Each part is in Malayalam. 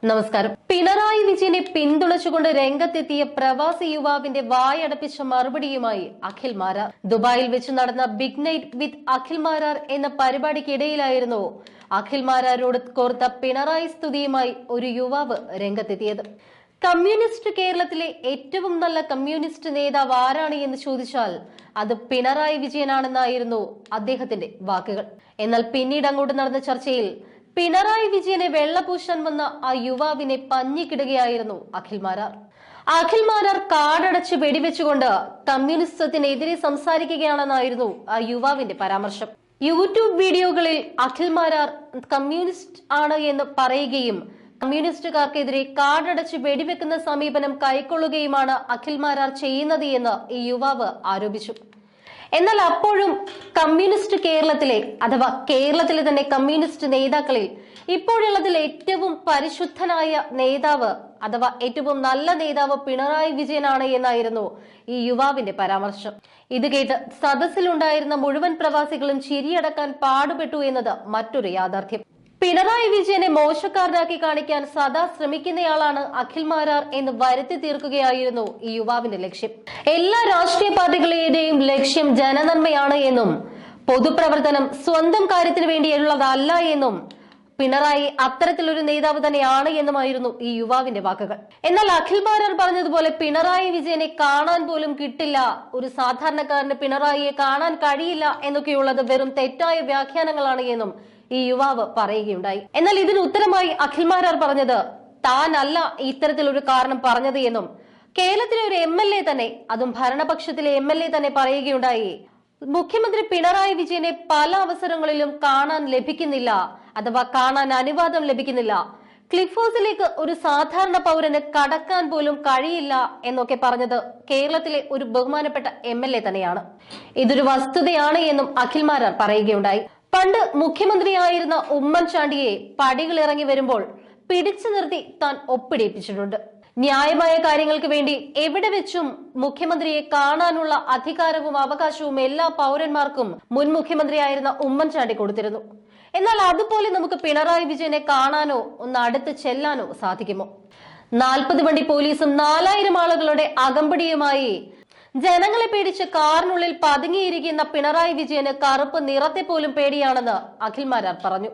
നമസ്കാരം. പിണറായി വിജയനെ പിന്തുണച്ചുകൊണ്ട് രംഗത്തെത്തിയ പ്രവാസി യുവാവിന്റെ വായടപ്പിച്ച മറുപടിയുമായി അഖിൽ മാരാർ. ദുബായിൽ വെച്ച് നടന്ന big night with Akhil Marar എന്ന പരിപാടിക്കിടയിലായിരുന്നു അഖിൽ മാരാരോട് കോർത്ത പിണറായി സ്തുതിയുമായി ഒരു യുവാവ് രംഗത്തെത്തിയത്. കമ്മ്യൂണിസ്റ്റ് കേരളത്തിലെ ഏറ്റവും നല്ല കമ്മ്യൂണിസ്റ്റ് നേതാവ് ആരാണ് എന്ന് ചോദിച്ചാൽ അത് പിണറായി വിജയനാണെന്നായിരുന്നു അദ്ദേഹത്തിന്റെ വാക്കുകൾ. എന്നാൽ പിന്നീട് അങ്ങോട്ട് നടന്ന ചർച്ചയിൽ പിണറായി വിജയനെ വെള്ളപൂശാൻ വന്ന ആ യുവാവിനെ പഞ്ഞിക്കിടുകയായിരുന്നു അഖിൽ മാരാർ. അഖിൽ മാരാർ കാടടച്ച് വെടിവെച്ചുകൊണ്ട് കമ്മ്യൂണിസത്തിനെതിരെ സംസാരിക്കുകയാണെന്നായിരുന്നു ആ യുവാവിന്റെ പരാമർശം. യൂട്യൂബ് വീഡിയോകളിൽ അഖിൽ മാരാർ കമ്മ്യൂണിസ്റ്റ് ആണ് എന്ന് പറയുകയും കമ്മ്യൂണിസ്റ്റുകാർക്കെതിരെ കാടടച്ച് വെടിവെക്കുന്ന സമീപനം കൈക്കൊള്ളുകയുമാണ് അഖിൽ മാരാർ ചെയ്യുന്നത് എന്ന് ഈ യുവാവ് ആരോപിച്ചു. എന്നാൽ അപ്പോഴും കമ്മ്യൂണിസ്റ്റ് കേരളത്തിലെ അഥവാ കേരളത്തിലെ തന്നെ കമ്മ്യൂണിസ്റ്റ് നേതാക്കളിൽ ഇപ്പോഴുള്ളതിൽ ഏറ്റവും പരിശുദ്ധനായ നേതാവ് അഥവാ ഏറ്റവും നല്ല നേതാവ് പിണറായി വിജയനാണ് എന്നായിരുന്നു ഈ യുവാവിന്റെ പരാമർശം. ഇത് കേട്ട് സദസ്സിലുണ്ടായിരുന്ന മുഴുവൻ പ്രവാസികളും ചിരിയടക്കാൻ പാടുപെട്ടു എന്നത് മറ്റൊരു യാഥാർത്ഥ്യം. പിണറായി വിജയനെ മോശക്കാരനാക്കി കാണിക്കാൻ സദാ ശ്രമിക്കുന്നയാളാണ് അഖിൽ മാരാർ എന്ന് വരുത്തി തീർക്കുകയായിരുന്നു ഈ യുവാവിന്റെ ലക്ഷ്യം. എല്ലാ രാഷ്ട്രീയ പാർട്ടികളുടെയും ലക്ഷ്യം ജനനന്മയാണ് എന്നും പൊതുപ്രവർത്തനം സ്വന്തം കാര്യത്തിന് വേണ്ടിയുള്ളതല്ല എന്നും പിണറായി അത്തരത്തിലൊരു നേതാവ് തന്നെയാണ് എന്നുമായിരുന്നു ഈ യുവാവിന്റെ വാക്കുകൾ. എന്നാൽ അഖിൽ മാരാർ പറഞ്ഞതുപോലെ പിണറായി വിജയനെ കാണാൻ പോലും കിട്ടില്ല, ഒരു സാധാരണക്കാരന് പിണറായിയെ കാണാൻ കഴിയില്ല എന്നൊക്കെയുള്ളത് വെറും തെറ്റായ വ്യാഖ്യാനങ്ങളാണ് എന്നും ഈ യുവാവ് പറയുകയുണ്ടായി. എന്നാൽ ഇതിന് ഉത്തരമായി അഖിൽ മാരാർ പറഞ്ഞത് താനല്ല ഇത്തരത്തിലൊരു കാരണം പറഞ്ഞത് എന്നും കേരളത്തിലെ ഒരു MLA തന്നെ, അതും ഭരണപക്ഷത്തിലെ MLA തന്നെ പറയുകയുണ്ടായി, മുഖ്യമന്ത്രി പിണറായി വിജയനെ പല അവസരങ്ങളിലും കാണാൻ ലഭിക്കുന്നില്ല അഥവാ കാണാൻ അനുവാദം ലഭിക്കുന്നില്ല, ക്ലിഫ് ഹൗസിലേക്ക് ഒരു സാധാരണ പൗരന് കടക്കാൻ പോലും കഴിയില്ല എന്നൊക്കെ പറഞ്ഞത് കേരളത്തിലെ ഒരു ബഹുമാനപ്പെട്ട MLA തന്നെയാണ്. ഇതൊരു വസ്തുതയാണ് എന്നും അഖിൽ മാരാർ പറയുകയുണ്ടായി. പണ്ട് മുഖ്യമന്ത്രിയായിരുന്ന ഉമ്മൻചാണ്ടിയെ പടികളിറങ്ങി വരുമ്പോൾ പിടിച്ചു നിർത്തി താൻ ഒപ്പിടിപ്പിച്ചിട്ടുണ്ട്. ന്യായമായ കാര്യങ്ങൾക്ക് വേണ്ടി എവിടെ വെച്ചും മുഖ്യമന്ത്രിയെ കാണാനുള്ള അധികാരവും അവകാശവും എല്ലാ പൗരന്മാർക്കും മുൻ മുഖ്യമന്ത്രിയായിരുന്ന ഉമ്മൻചാണ്ടി കൊടുത്തിരുന്നു. എന്നാൽ അതുപോലെ നമുക്ക് പിണറായി വിജയനെ കാണാനോ ഒന്ന് അടുത്ത് ചെല്ലാനോ സാധിക്കുമോ? 40 വണ്ടി പോലീസും 4000 ആളുകളുടെ അകമ്പടിയുമായി ജനങ്ങളെ പേടിച്ച് കാറിനുള്ളിൽ പതുങ്ങിയിരിക്കുന്ന പിണറായി വിജയന് കറുപ്പ് നിറത്തെ പോലും പേടിയാണെന്ന് അഖിൽ മാരാർ പറഞ്ഞു.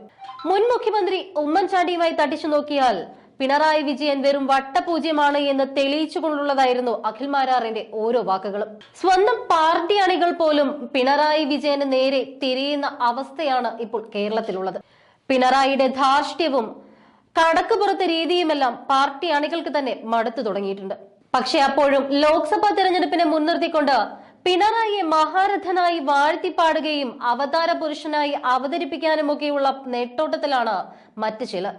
മുൻ മുഖ്യമന്ത്രി ഉമ്മൻചാണ്ടിയുമായി തട്ടിച്ചു നോക്കിയാൽ പിണറായി വിജയൻ വെറും വട്ടപൂജ്യമാണ് എന്ന് തെളിയിച്ചുകൊണ്ടുള്ളതായിരുന്നു അഖിൽ മാരാറിന്റെ ഓരോ വാക്കുകളും. സ്വന്തം പാർട്ടി അണികൾ പോലും പിണറായി വിജയന് നേരെ തിരിയുന്ന അവസ്ഥയാണ് ഇപ്പോൾ കേരളത്തിലുള്ളത്. പിണറായിയുടെ ധാർഷ്ട്യവും കടക്കുപുറത്തെ രീതിയുമെല്ലാം പാർട്ടി അണികൾക്ക് തന്നെ മടുത്തു തുടങ്ങിയിട്ടുണ്ട്. പക്ഷെ അപ്പോഴും ലോക്സഭാ തെരഞ്ഞെടുപ്പിനെ മുൻനിർത്തിക്കൊണ്ട് പിണറായിയെ മഹാരഥനായി വാഴ്ത്തിപ്പാടുകയും അവതാര പുരുഷനായി അവതരിപ്പിക്കാനുമൊക്കെയുള്ള നെട്ടോട്ടത്തിലാണ് മറ്റു ചിലർ.